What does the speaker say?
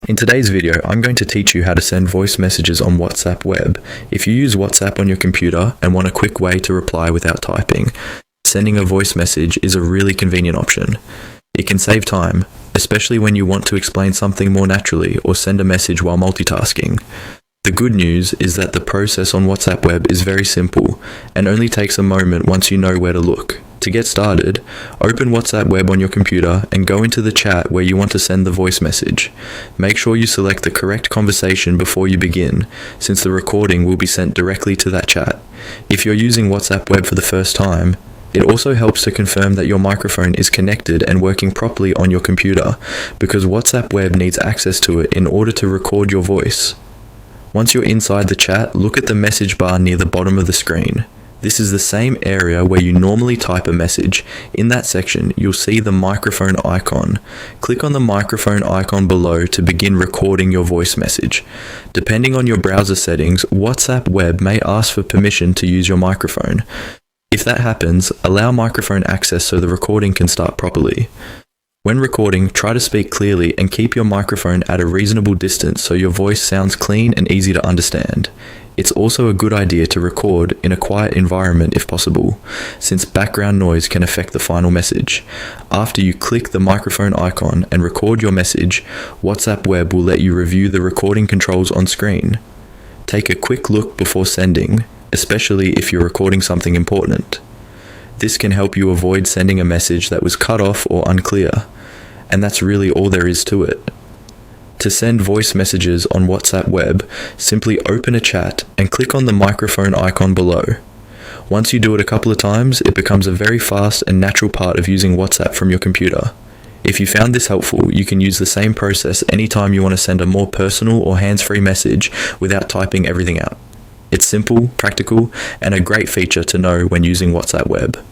In today's video, I'm going to teach you how to send voice messages on WhatsApp web. If you use WhatsApp on your computer and want a quick way to reply without typing, sending a voice message is a really convenient option. It can save time, especially when you want to explain something more naturally or send a message while multitasking. The good news is that the process on WhatsApp web is very simple and only takes a moment once you know where to look. To get started, open WhatsApp web on your computer and go into the chat where you want to send the voice message. Make sure you select the correct conversation before you begin, since the recording will be sent directly to that chat. If you're using WhatsApp web for the first time, it also helps to confirm that your microphone is connected and working properly on your computer, because WhatsApp web needs access to it in order to record your voice. Once you're inside the chat, look at the message bar near the bottom of the screen. This is the same area where you normally type a message. In that section, you'll see the microphone icon. Click on the microphone icon below to begin recording your voice message. Depending on your browser settings, WhatsApp web may ask for permission to use your microphone. If that happens, allow microphone access so the recording can start properly. When recording, try to speak clearly and keep your microphone at a reasonable distance so your voice sounds clean and easy to understand. It's also a good idea to record in a quiet environment if possible, since background noise can affect the final message. After you click the microphone icon and record your message, WhatsApp web will let you review the recording controls on screen. Take a quick look before sending, especially if you're recording something important. This can help you avoid sending a message that was cut off or unclear. And that's really all there is to it. To send voice messages on WhatsApp web, simply open a chat and click on the microphone icon below. Once you do it a couple of times, it becomes a very fast and natural part of using WhatsApp from your computer. If you found this helpful, you can use the same process anytime you want to send a more personal or hands-free message without typing everything out. It's simple, practical, and a great feature to know when using WhatsApp web.